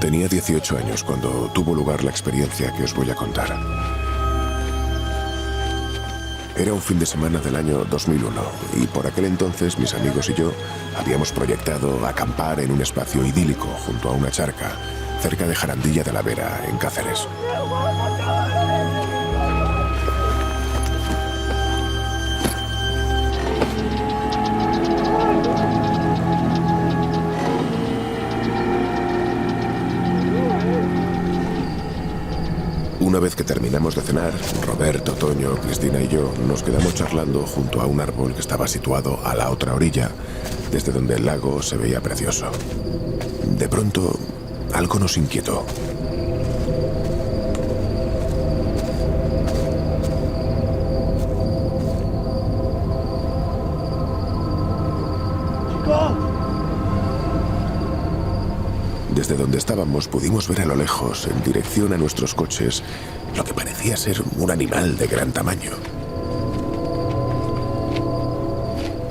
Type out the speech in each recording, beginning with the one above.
Tenía 18 años cuando tuvo lugar la experiencia que os voy a contar. Era un fin de semana del año 2001 y por aquel entonces mis amigos y yo habíamos proyectado acampar en un espacio idílico junto a una charca cerca de Jarandilla de la Vera, en Cáceres. Una vez que terminamos de cenar, Roberto, Toño, Cristina y yo nos quedamos charlando junto a un árbol que estaba situado a la otra orilla, desde donde el lago se veía precioso. De pronto, algo nos inquietó. Desde donde estábamos pudimos ver a lo lejos, en dirección a nuestros coches, lo que parecía ser un animal de gran tamaño.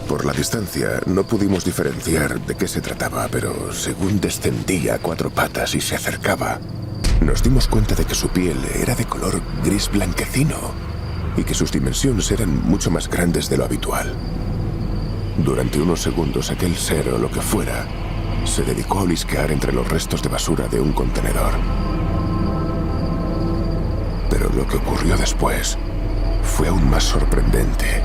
Por la distancia no pudimos diferenciar de qué se trataba, pero según descendía a 4 patas y se acercaba, nos dimos cuenta de que su piel era de color gris blanquecino y que sus dimensiones eran mucho más grandes de lo habitual. Durante unos segundos aquel ser o lo que fuera se dedicó a olisquear entre los restos de basura de un contenedor. Pero lo que ocurrió después fue aún más sorprendente.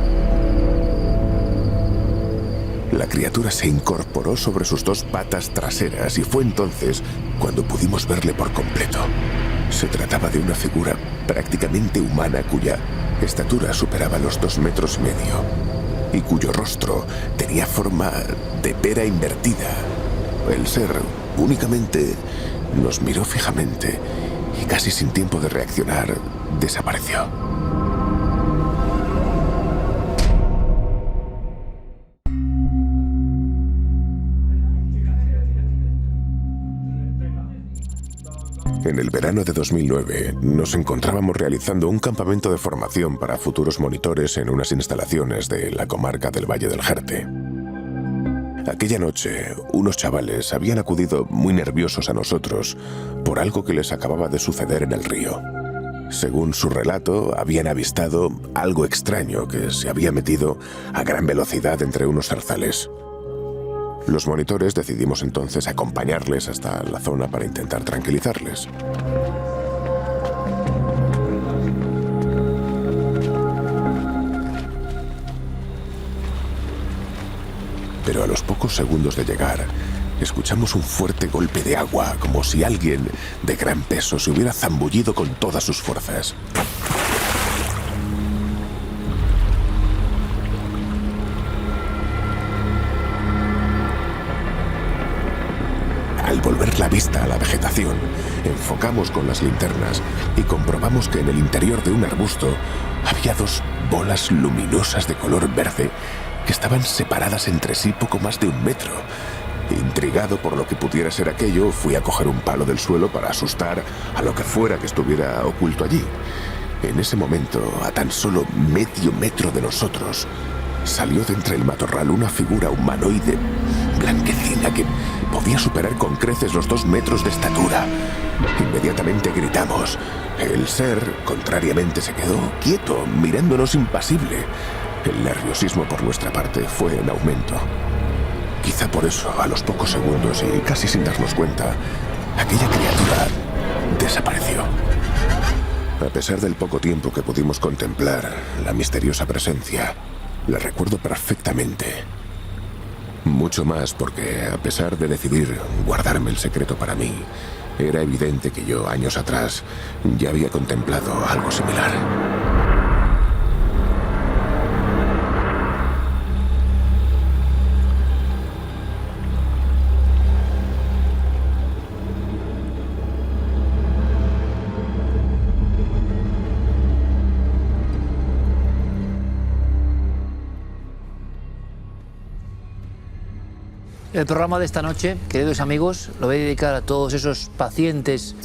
La criatura se incorporó sobre sus 2 patas traseras y fue entonces cuando pudimos verle por completo. Se trataba de una figura prácticamente humana cuya estatura superaba los 2,5 metros y cuyo rostro tenía forma de pera invertida. El ser únicamente nos miró fijamente y casi sin tiempo de reaccionar, desapareció. En el verano de 2009 nos encontrábamos realizando un campamento de formación para futuros monitores en unas instalaciones de la comarca del Valle del Jerte. Aquella noche, unos chavales habían acudido muy nerviosos a nosotros por algo que les acababa de suceder en el río. Según su relato, habían avistado algo extraño que se había metido a gran velocidad entre unos zarzales. Los monitores decidimos entonces acompañarles hasta la zona para intentar tranquilizarles. Pero a los pocos segundos de llegar, escuchamos un fuerte golpe de agua, como si alguien de gran peso se hubiera zambullido con todas sus fuerzas. Al volver la vista a la vegetación, enfocamos con las linternas y comprobamos que en el interior de un arbusto había 2 bolas luminosas de color verde que estaban separadas entre sí poco más de 1 metro. Intrigado por lo que pudiera ser aquello, fui a coger un palo del suelo para asustar a lo que fuera que estuviera oculto allí. En ese momento, a tan solo medio metro de nosotros, salió de entre el matorral una figura humanoide blanquecina que podía superar con creces los 2 metros de estatura. Inmediatamente gritamos. El ser, contrariamente, se quedó quieto, mirándonos impasible. El nerviosismo por nuestra parte fue en aumento. Quizá por eso, a los pocos segundos y casi sin darnos cuenta, aquella criatura desapareció. A pesar del poco tiempo que pudimos contemplar la misteriosa presencia, la recuerdo perfectamente. Mucho más porque, a pesar de decidir guardarme el secreto para mí, era evidente que yo, años atrás, ya había contemplado algo similar. El programa de esta noche, queridos amigos, lo voy a dedicar a todos esos pacientes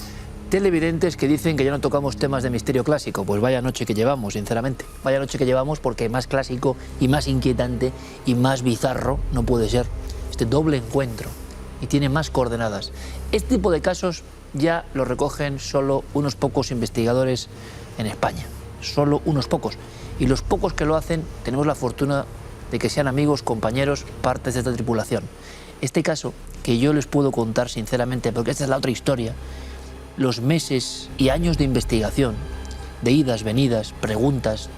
televidentes que dicen que ya no tocamos temas de misterio clásico. Pues vaya noche que llevamos, sinceramente. Vaya noche que llevamos, porque más clásico y más inquietante y más bizarro no puede ser este doble encuentro. Y tiene más coordenadas. Este tipo de casos ya lo recogen solo unos pocos investigadores en España, solo unos pocos. Y los pocos que lo hacen tenemos la fortuna de que sean amigos, compañeros, partes de esta tripulación. Este caso, que yo les puedo contar sinceramente, porque esta es la otra historia, los meses y años de investigación, de idas, venidas, preguntas,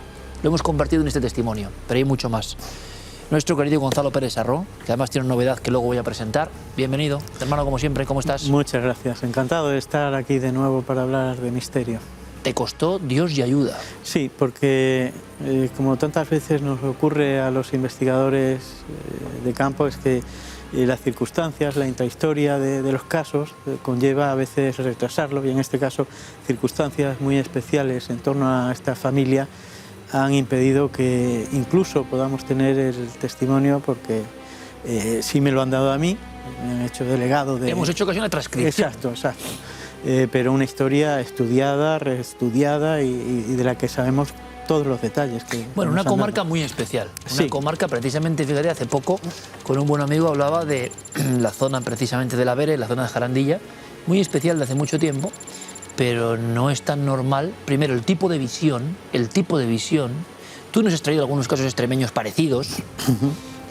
lo hemos convertido en este testimonio, pero hay mucho más. Nuestro querido Gonzalo Pérez Sarró, que además tiene una novedad que luego voy a presentar. Bienvenido, hermano, como siempre, ¿cómo estás? Muchas gracias, encantado de estar aquí de nuevo para hablar de misterio. ¿Te costó Dios y ayuda? Sí, porque como tantas veces nos ocurre a los investigadores de campo, es que las circunstancias, la intrahistoria de los casos conlleva a veces retrasarlo, y en este caso circunstancias muy especiales en torno a esta familia han impedido que incluso podamos tener el testimonio, porque sí me lo han dado a mí, me han hecho delegado de... Hemos hecho casi una transcripción. Exacto, exacto. Pero una historia estudiada, reestudiada y de la que sabemos todos los detalles. Bueno, una comarca muy especial, una comarca precisamente, fíjate, hace poco con un buen amigo hablaba de la zona precisamente de la Vera, la zona de Jarandilla, muy especial de hace mucho tiempo, pero no es tan normal. Primero, el tipo de visión, tú nos has traído algunos casos extremeños parecidos,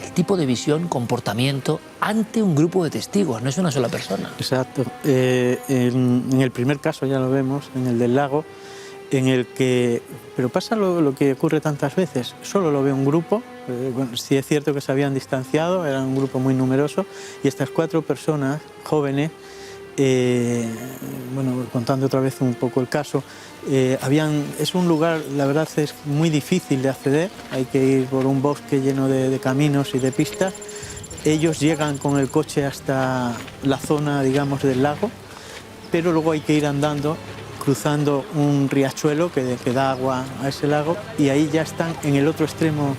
el tipo de visión, comportamiento ante un grupo de testigos, no es una sola persona. Exacto. En el primer caso ya lo vemos, en el del lago, en el que, pero pasa lo que ocurre tantas veces, solo lo ve un grupo, bueno, sí es cierto que se habían distanciado, era un grupo muy numeroso, y estas 4 personas jóvenes, bueno, contando otra vez un poco el caso, es un lugar, la verdad es muy difícil de acceder, hay que ir por un bosque lleno de caminos y de pistas. Ellos llegan con el coche hasta la zona, digamos, del lago, pero luego hay que ir andando, cruzando un riachuelo que da agua a ese lago, y ahí ya están en el otro extremo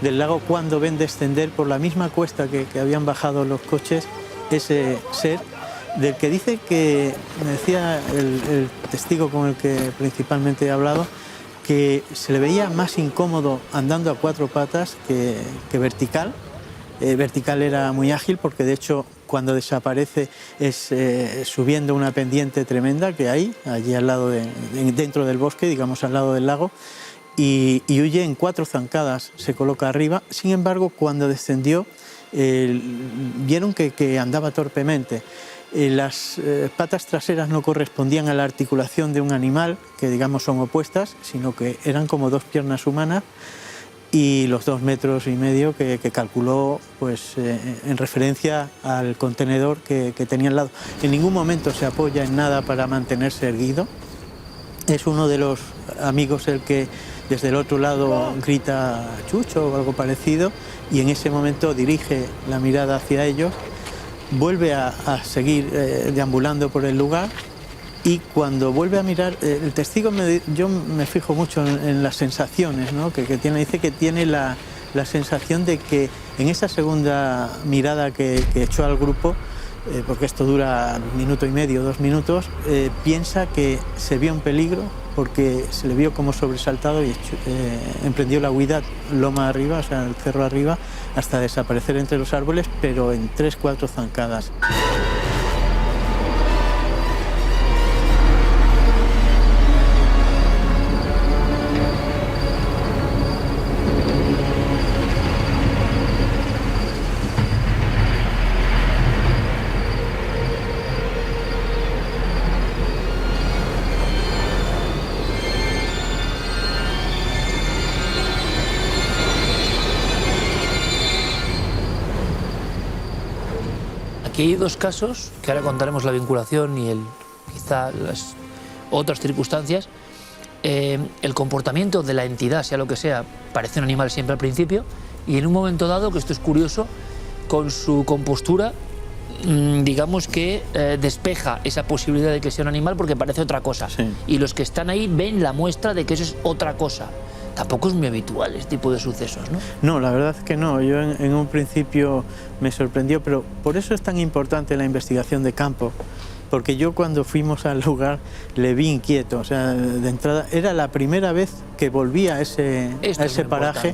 del lago cuando ven descender por la misma cuesta que habían bajado los coches ese ser, del que dice que, me decía el testigo con el que principalmente he hablado, que se le veía más incómodo andando a 4 patas que vertical. Vertical era muy ágil, porque de hecho cuando desaparece es subiendo una pendiente tremenda que hay allí al lado dentro del bosque, digamos al lado del lago, y huye en 4 zancadas, se coloca arriba. Sin embargo, cuando descendió vieron que andaba torpemente. Las patas traseras no correspondían a la articulación de un animal, que digamos son opuestas, sino que eran como 2 piernas humanas, y los 2,5 metros que calculó, pues, en referencia al contenedor que tenía al lado. En ningún momento se apoya en nada para mantenerse erguido. Es uno de los amigos el que desde el otro lado grita "Chucho" o algo parecido, y en ese momento dirige la mirada hacia ellos, vuelve a seguir deambulando por el lugar, y cuando vuelve a mirar, el testigo, yo me fijo mucho en las sensaciones, ¿no?, que tiene. Dice que tiene la sensación de que en esa segunda mirada que echó al grupo, porque esto dura 1,5 minutos, 2 minutos, piensa que se vio en peligro, porque se le vio como sobresaltado y emprendió la huida loma arriba, o sea, el cerro arriba, hasta desaparecer entre los árboles, pero en 3-4 zancadas. Aquí hay 2 casos, que ahora contaremos la vinculación y quizá las otras circunstancias. El comportamiento de la entidad, sea lo que sea, parece un animal siempre al principio, y en un momento dado, que esto es curioso, con su compostura, digamos que despeja esa posibilidad de que sea un animal, porque parece otra cosa. Sí. Y los que están ahí ven la muestra de que eso es otra cosa. Tampoco es muy habitual este tipo de sucesos, ¿no? No, la verdad es que no. Yo en un principio me sorprendió, pero por eso es tan importante la investigación de campo, porque yo cuando fuimos al lugar le vi inquieto. O sea, de entrada era la primera vez que volvía a ese paraje.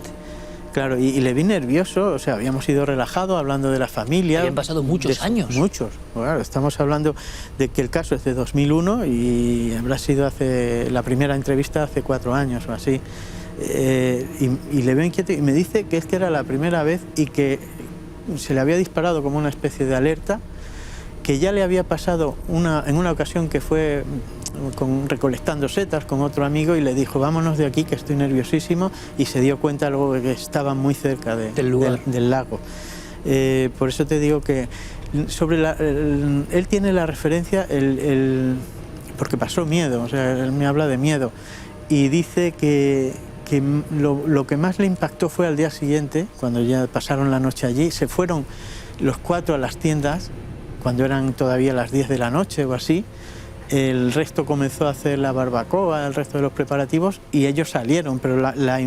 Claro, y le vi nervioso, o sea, habíamos ido relajados hablando de la familia. Habían pasado muchos años. Muchos, claro, estamos hablando de que el caso es de 2001 y habrá sido la primera entrevista hace 4 años o así. Y le veo inquieto y me dice que es que era la primera vez y que se le había disparado como una especie de alerta, que ya le había pasado en una ocasión que fue recolectando setas con otro amigo y le dijo vámonos de aquí que estoy nerviosísimo, y se dio cuenta luego de que estaba muy cerca del lago. Por eso te digo que él tiene la referencia, porque pasó miedo, o sea, él me habla de miedo y dice que lo que más le impactó fue al día siguiente, cuando ya pasaron la noche allí, se fueron los 4 a las tiendas cuando eran todavía las 10 de la noche o así. El resto comenzó a hacer la barbacoa, el resto de los preparativos, y ellos salieron, pero la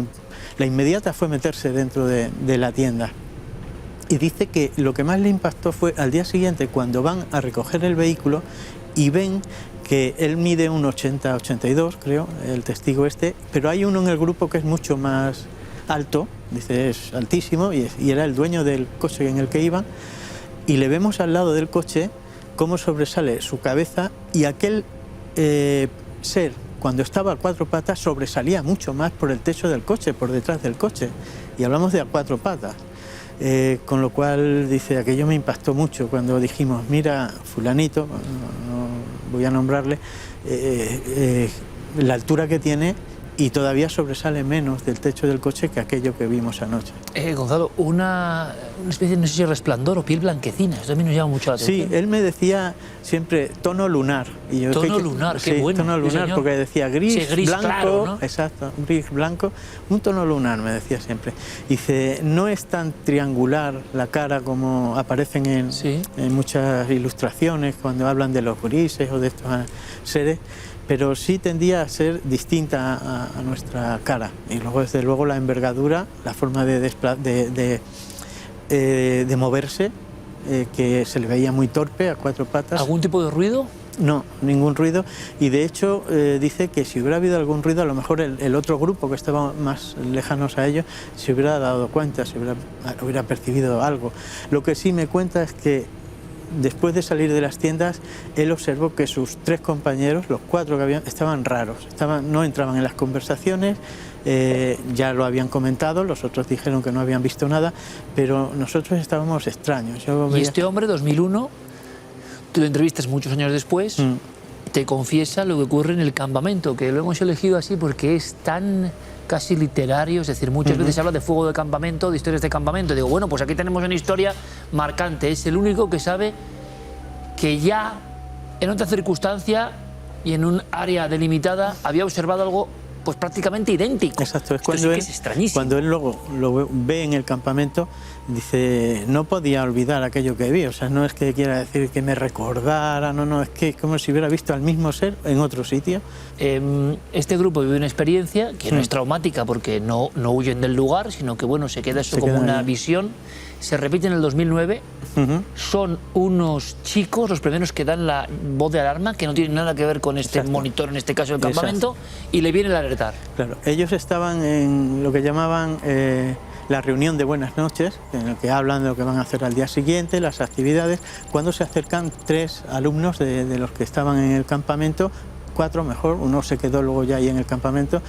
inmediata fue meterse dentro de la tienda. Y dice que lo que más le impactó fue al día siguiente, cuando van a recoger el vehículo y ven que él mide un 80-82, creo, el testigo este, pero hay uno en el grupo que es mucho más alto, dice es altísimo, y era el dueño del coche en el que iban, y le vemos al lado del coche cómo sobresale su cabeza, y aquel ser, cuando estaba a 4 patas, sobresalía mucho más por el techo del coche, por detrás del coche, y hablamos de a 4 patas. Con lo cual, dice, aquello me impactó mucho cuando dijimos, mira, fulanito, no voy a nombrarle, la altura que tiene, y todavía sobresale menos del techo del coche que aquello que vimos anoche. Gonzalo, una especie, no sé si resplandor o piel blanquecina, eso también nos llama mucho la atención. Sí, él me decía siempre tono lunar. Y yo, tono lunar, qué bueno. Tono lunar, sí, porque decía gris, sí, gris blanco, claro, ¿no? Exacto, gris, blanco, un tono lunar, me decía siempre. Dice, no es tan triangular la cara como aparecen en muchas ilustraciones cuando hablan de los grises o de estos seres, pero sí tendía a ser distinta a nuestra cara. Y luego, desde luego, la envergadura, la forma de moverse, que se le veía muy torpe, a 4 patas. ¿Algún tipo de ruido? No, ningún ruido. Y de hecho dice que si hubiera habido algún ruido, a lo mejor el otro grupo que estaba más lejanos a ellos se hubiera dado cuenta, hubiera percibido algo. Lo que sí me cuenta es que después de salir de las tiendas, él observó que sus 3 compañeros, los 4 que habían, estaban raros, no entraban en las conversaciones, ya lo habían comentado, los otros dijeron que no habían visto nada, pero nosotros estábamos extraños. Y este hombre, 2001, tú lo entrevistas muchos años después, te confiesa lo que ocurre en el campamento, que lo hemos elegido así porque es tan casi literario, es decir, muchas veces se habla de fuego de campamento, de historias de campamento. Digo, bueno, pues aquí tenemos una historia marcante. Es el único que sabe que ya en otra circunstancia y en un área delimitada había observado algo pues prácticamente idéntico. Exacto, es cuando, es extrañísimo. Cuando él luego lo ve en el campamento, dice, no podía olvidar aquello que vi, o sea, no es que quiera decir que me recordara, no, es que es como si hubiera visto al mismo ser en otro sitio. Este grupo vive una experiencia que no es traumática porque no huyen del lugar, sino que bueno, se queda eso como una visión. Se repite en el 2009, son unos chicos, los primeros que dan la voz de alarma, que no tienen nada que ver con este monitor, en este caso del campamento, y le viene el alertar. Claro, ellos estaban en lo que llamaban la reunión de buenas noches, en el que hablan de lo que van a hacer al día siguiente, las actividades, cuando se acercan 3 alumnos de los que estaban en el campamento, 4 mejor, uno se quedó luego ya ahí en el campamento,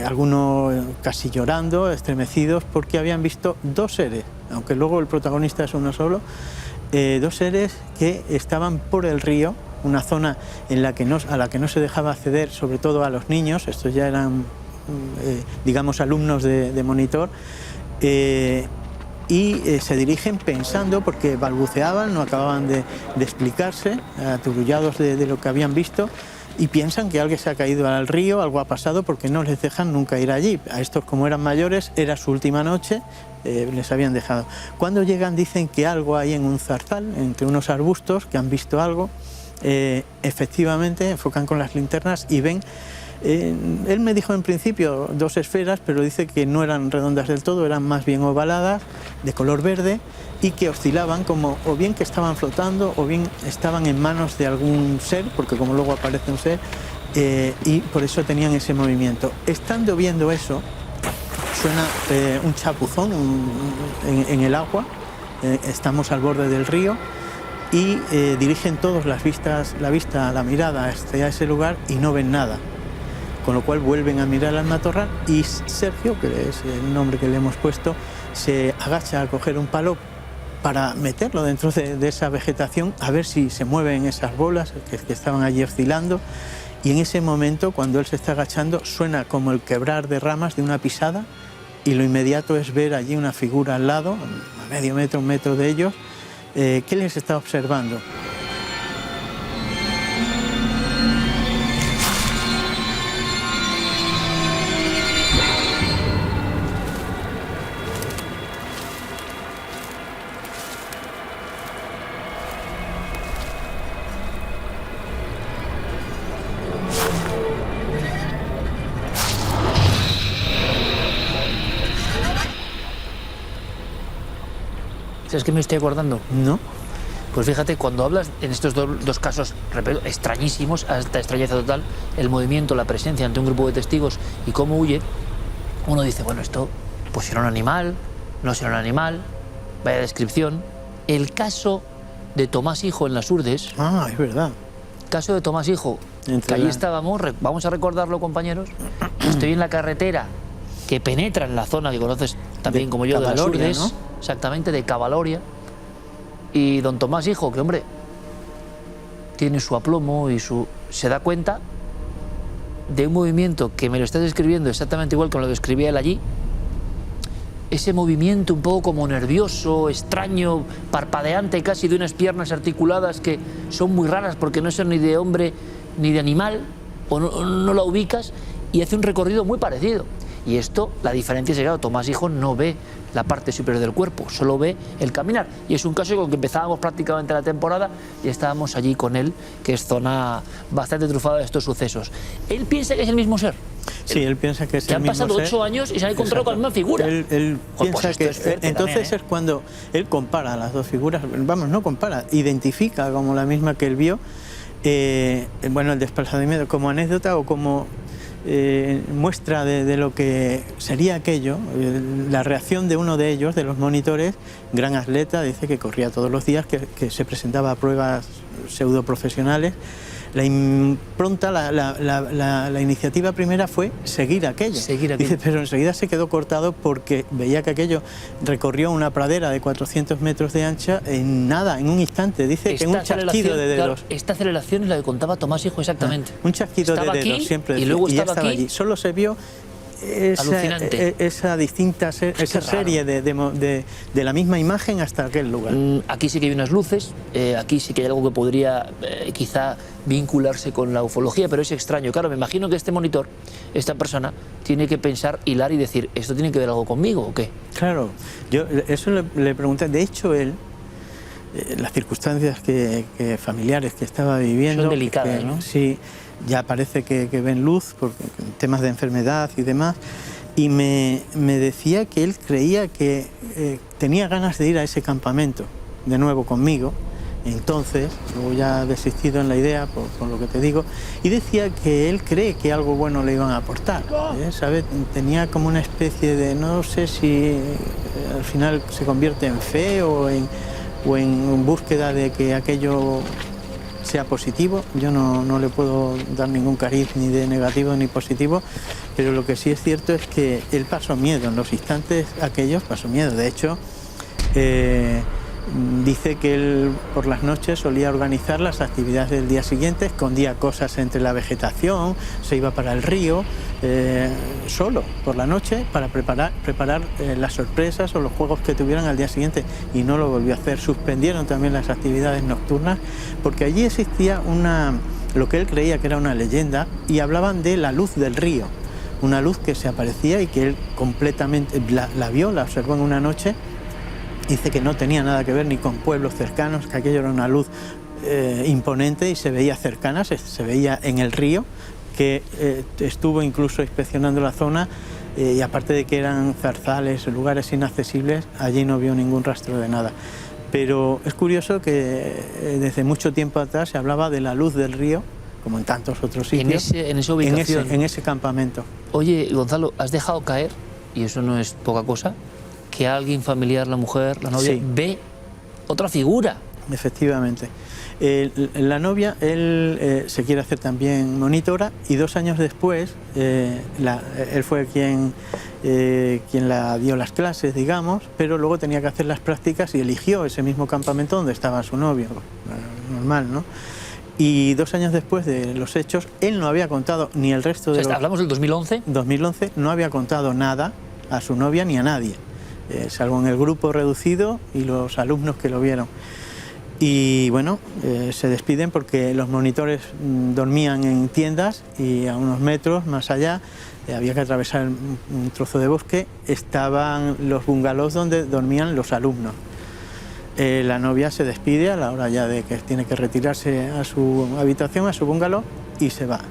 algunos casi llorando, estremecidos, porque habían visto 2 seres, aunque luego el protagonista es uno solo, 2 seres que estaban por el río, una zona en la que a la que no se dejaba acceder, sobre todo a los niños, estos ya eran, digamos, alumnos de monitor, y se dirigen pensando, porque balbuceaban, no acababan de explicarse, aturullados de lo que habían visto, y piensan que alguien se ha caído al río, algo ha pasado, porque no les dejan nunca ir allí. A estos, como eran mayores, era su última noche, les habían dejado. Cuando llegan dicen que algo hay en un zarzal, entre unos arbustos, que han visto algo. Efectivamente, enfocan con las linternas y ven... él me dijo en principio 2 esferas, pero dice que no eran redondas del todo, eran más bien ovaladas, de color verde, y que oscilaban como o bien que estaban flotando o bien estaban en manos de algún ser, porque como luego aparece un ser, y por eso tenían ese movimiento. Estando viendo eso, suena un chapuzón en el agua, estamos al borde del río y dirigen todos la mirada hacia ese lugar y no ven nada. Con lo cual vuelven a mirar al matorral y Sergio, que es el nombre que le hemos puesto, se agacha a coger un palo para meterlo dentro de esa vegetación a ver si se mueven esas bolas que estaban allí oscilando. Y en ese momento, cuando él se está agachando, suena como el quebrar de ramas de una pisada y lo inmediato es ver allí una figura al lado, a medio metro, un metro de ellos, que les está observando. ¿Sabes qué me estoy acordando? ¿No? Pues fíjate, cuando hablas en estos dos casos, repito, extrañísimos, hasta extrañeza total, el movimiento, la presencia ante un grupo de testigos y cómo huye, uno dice, bueno, esto pues será un animal, no será un animal, vaya descripción. El caso de Tomás Hijo en las Urdes... Ah, es verdad. Caso de Tomás Hijo, que allí estábamos, vamos a recordarlo, compañeros. Estoy en la carretera que penetra en la zona que conoces también como yo, de las Urdes, ¿no? Exactamente, de Cavaloria. Y don Tomás Hijo, que hombre, tiene su aplomo y se da cuenta de un movimiento que me lo estás describiendo exactamente igual que lo describía él allí. Ese movimiento un poco como nervioso, extraño, parpadeante casi, de unas piernas articuladas que son muy raras porque no son ni de hombre ni de animal, o no la ubicas, y hace un recorrido muy parecido. Y esto, la diferencia es que, claro, Tomás Hijo no ve la parte superior del cuerpo, solo ve el caminar. Y es un caso con el que empezábamos prácticamente la temporada y estábamos allí con él, que es zona bastante trufada de estos sucesos. Él piensa que es el mismo ser. Sí, él piensa que es el mismo ser. Han pasado 8 años y se ha encontrado con la misma figura. Él piensa que... Entonces es cuando él compara las dos figuras, vamos, no compara, identifica como la misma que él vio, bueno, el desplazamiento como anécdota o como... muestra de lo que sería aquello, la reacción de uno de ellos, de los monitores, gran atleta, dice que corría todos los días, que se presentaba a pruebas pseudoprofesionales. La impronta, la iniciativa primera fue seguir aquello. Dice, pero enseguida se quedó cortado porque veía que aquello recorrió una pradera de 400 metros de ancha en nada, en un instante. Dice que en un chasquido de dedos. Claro, esta aceleración es la que contaba Tomás Hijo exactamente. Un chasquido de dedos, siempre. Y luego estaba aquí. Allí. Solo se vio esa distinta esa serie de la misma imagen hasta aquel lugar. Aquí sí que hay unas luces, aquí sí que hay algo que podría quizá vincularse con la ufología, pero es extraño. Claro, me imagino que este monitor, esta persona, tiene que pensar, hilar y decir, ¿esto tiene que ver algo conmigo o qué? Claro, yo eso le pregunté. De hecho, él, las circunstancias familiares que estaba viviendo... Son delicadas, ¿no? Sí, ya parece que ven luz por temas de enfermedad y demás, y me decía que él creía que tenía ganas de ir a ese campamento de nuevo conmigo. Entonces, luego ya ha desistido en la idea por lo que te digo, y decía que él cree que algo bueno le iban a aportar, ¿sabes? Tenía como una especie de, no sé si al final se convierte en fe o en búsqueda de que aquello sea positivo. Yo no le puedo dar ningún cariz ni de negativo ni positivo, pero lo que sí es cierto es que él pasó miedo, en los instantes aquellos pasó miedo. De hecho, dice que él por las noches solía organizar las actividades del día siguiente, escondía cosas entre la vegetación, se iba para el río, solo por la noche para preparar las sorpresas o los juegos que tuvieran al día siguiente, y no lo volvió a hacer. Suspendieron también las actividades nocturnas porque allí existía lo que él creía que era una leyenda, y hablaban de la luz del río, una luz que se aparecía y que él completamente la vio, la observó en una noche. Dice que no tenía nada que ver ni con pueblos cercanos, que aquello era una luz imponente y se veía cercana, se veía en el río, que estuvo incluso inspeccionando la zona, y aparte de que eran zarzales, lugares inaccesibles, allí no vio ningún rastro de nada. Pero es curioso que desde mucho tiempo atrás se hablaba de la luz del río, como en tantos otros sitios, en esa ubicación, en ese campamento. Oye, Gonzalo, has dejado caer y eso no es poca cosa, que alguien familiar, la mujer, la novia, Sí. ve otra figura. Efectivamente. La novia, él se quiere hacer también monitora y 2 años después, él fue quien la dio las clases, digamos, pero luego tenía que hacer las prácticas y eligió ese mismo campamento donde estaba su novio, normal, ¿no? Y 2 años después de los hechos, él no había contado ni el resto de Hablamos del 2011. 2011, no había contado nada a su novia ni a nadie, salvo en el grupo reducido y los alumnos que lo vieron. Y bueno, se despiden porque los monitores dormían en tiendas y a unos metros más allá, había que atravesar un trozo de bosque, estaban los bungalows donde dormían los alumnos. La novia se despide a la hora ya de que tiene que retirarse a su habitación, a su bungalow, y se va.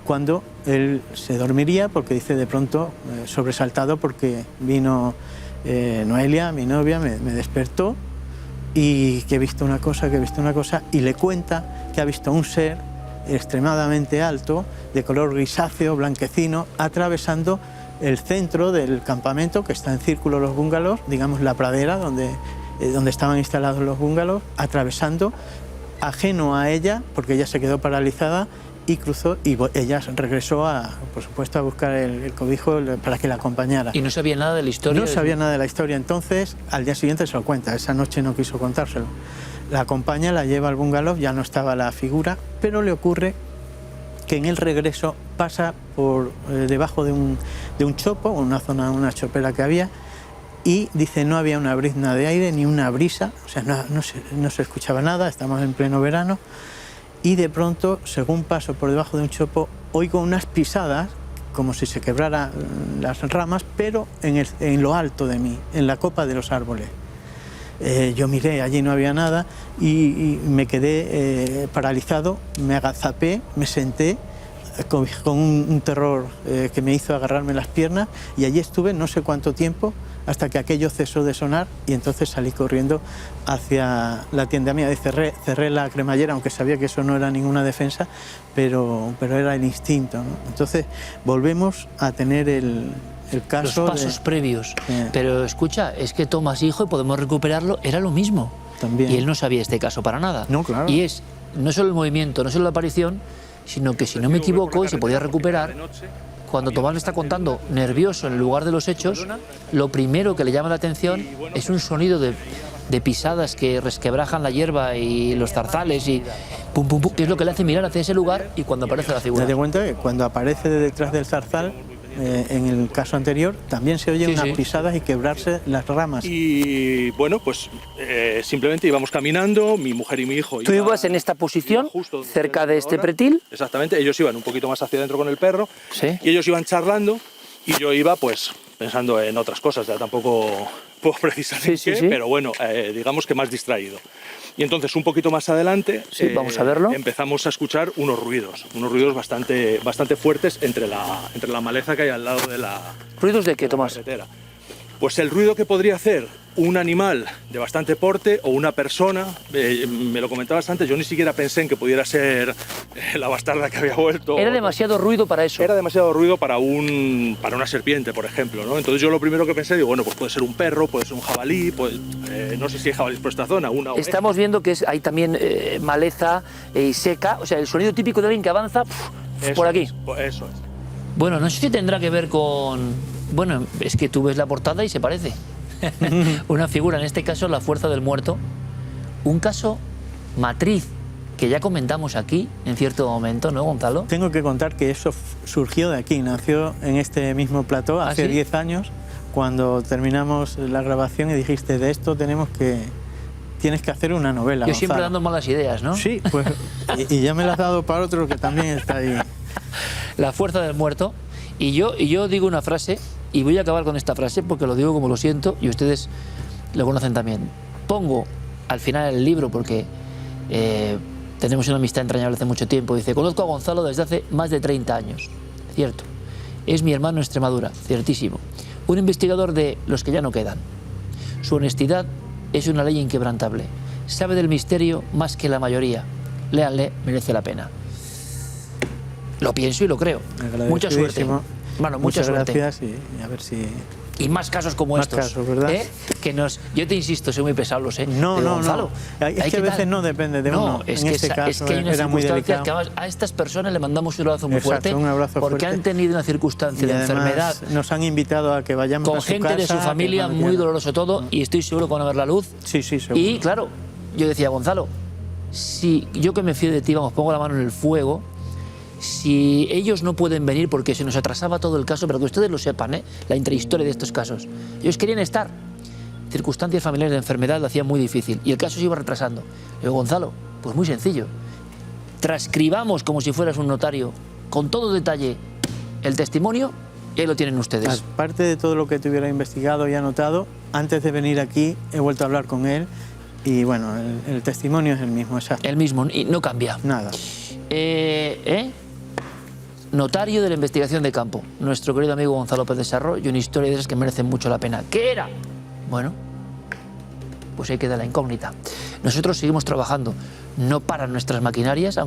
Cuando él se dormiría, porque dice de pronto, sobresaltado, porque vino Noelia, mi novia, me despertó, y que he visto una cosa, y le cuenta que ha visto un ser extremadamente alto, de color grisáceo, blanquecino, atravesando el centro del campamento, que está en círculo los bungalows, digamos la pradera donde estaban instalados los bungalows, atravesando, ajeno a ella, porque ella se quedó paralizada y cruzó, y ella regresó, por supuesto, a buscar el cobijo para que la acompañara. ¿Y no sabía nada de la historia? No sabía nada de la historia, entonces al día siguiente se lo cuenta, esa noche no quiso contárselo. La acompaña, la lleva al bungalow, ya no estaba la figura, pero le ocurre que en el regreso pasa por debajo de un chopo, una chopera que había, y dice no había una brizna de aire ni una brisa, o sea, no se escuchaba nada, estamos en pleno verano, y de pronto, según paso por debajo de un chopo, oigo unas pisadas, como si se quebraran las ramas, pero en lo alto de mí, en la copa de los árboles. Yo miré, allí no había nada, y me quedé paralizado, me agazapé, me senté, con un terror que me hizo agarrarme las piernas, y allí estuve no sé cuánto tiempo, hasta que aquello cesó de sonar, y entonces salí corriendo hacia la tienda mía. Y cerré la cremallera, aunque sabía que eso no era ninguna defensa, pero era el instinto, ¿no? Entonces volvemos a tener el caso. Los pasos previos. Pero escucha, es que Tomás, hijo, y podemos recuperarlo, era lo mismo. También. Y él no sabía este caso para nada. No, claro. Y es no solo el movimiento, no solo la aparición, sino que, si no me equivoco, y se podía recuperar, cuando Tomás le está contando, nervioso en el lugar de los hechos, lo primero que le llama la atención es un sonido de pisadas que resquebrajan la hierba y los zarzales, y pum, pum, pum, que es lo que le hace mirar hacia ese lugar, y cuando aparece la figura. Date cuenta que cuando aparece de detrás del zarzal, en el caso anterior, también se oyen unas pisadas y quebrarse las ramas. Y bueno, pues simplemente íbamos caminando, mi mujer y mi hijo. Tú ibas en esta posición, cerca de este pretil. Exactamente, ellos iban un poquito más hacia adentro con el perro, Sí. y ellos iban charlando, y yo iba pues pensando en otras cosas, ya tampoco puedo precisar en qué, pero bueno, digamos que más distraído. Y entonces un poquito más adelante vamos a verlo. Empezamos a escuchar unos ruidos bastante fuertes entre la maleza que hay al lado de la ¿Ruidos de qué, Tomás? carretera. Pues el ruido que podría hacer un animal de bastante porte o una persona, me lo comentabas antes, yo ni siquiera pensé en que pudiera ser la bastarda que había vuelto. Era demasiado ruido para eso. Era demasiado ruido para una serpiente, por ejemplo, ¿no? Entonces yo lo primero que pensé, digo, bueno, pues puede ser un perro, puede ser un jabalí, pues, no sé si hay jabalíes por esta zona, una oveja. Estamos viendo que hay también maleza y seca, o sea, el sonido típico de alguien que avanza por aquí. Eso es. Bueno, no sé si tendrá que ver con... Bueno, es que tú ves la portada y se parece. Una figura, en este caso la fuerza del muerto. Un caso matriz que ya comentamos aquí en cierto momento, ¿no, Gonzalo? Tengo que contar que eso surgió de aquí, nació en este mismo plató hace 10 años, cuando terminamos la grabación y dijiste, de esto tienes que hacer una novela. Yo siempre Gonzalo. dando malas ideas, ¿no? Sí, pues, y ya me la has dado para otro que también está ahí. La fuerza del muerto. Y yo digo una frase, y voy a acabar con esta frase porque lo digo como lo siento y ustedes lo conocen también. Pongo al final el libro porque tenemos una amistad entrañable hace mucho tiempo. Dice, conozco a Gonzalo desde hace más de 30 años. Cierto. Es mi hermano en Extremadura. Ciertísimo. Un investigador de los que ya no quedan. Su honestidad es una ley inquebrantable. Sabe del misterio más que la mayoría. Léanle, merece la pena. Lo pienso y lo creo. Mucha suerte. Bueno, mucha muchas suerte. gracias y a ver si... Y más casos como Más estos. casos, ¿verdad? Yo te insisto, soy muy pesado, lo sé. No, Pero, no, Gonzalo, no. Es que a veces no depende de uno. Es En que, este es caso que hay unas era muy circunstancias que delicado. además a estas personas le mandamos un abrazo muy Exacto, fuerte. un abrazo porque fuerte. han tenido una circunstancia Y de además enfermedad nos han invitado a que vayamos con a su gente de casa, su familia, que, muy bueno, doloroso todo, y estoy seguro que van a ver la luz. Sí, sí, seguro. Y claro, yo decía, Gonzalo, si yo que me fío de ti, vamos, pongo la mano en el fuego, si ellos no pueden venir porque se nos atrasaba todo el caso, pero que ustedes lo sepan, la intrahistoria de estos casos. Ellos querían estar. Circunstancias familiares de enfermedad lo hacían muy difícil y el caso se iba retrasando. Le digo, Gonzalo, pues muy sencillo. Transcribamos como si fueras un notario, con todo detalle, el testimonio y ahí lo tienen ustedes. Aparte de todo lo que te hubiera investigado y anotado, antes de venir aquí he vuelto a hablar con él y bueno, el testimonio es el mismo, exacto. El mismo, y no cambia. Nada. Notario de la investigación de campo, nuestro querido amigo Gonzalo Pérez Sarro, y una historia de esas que merecen mucho la pena. ¿Qué era? Bueno, pues ahí queda la incógnita. Nosotros seguimos trabajando, no para nuestras maquinarias, aunque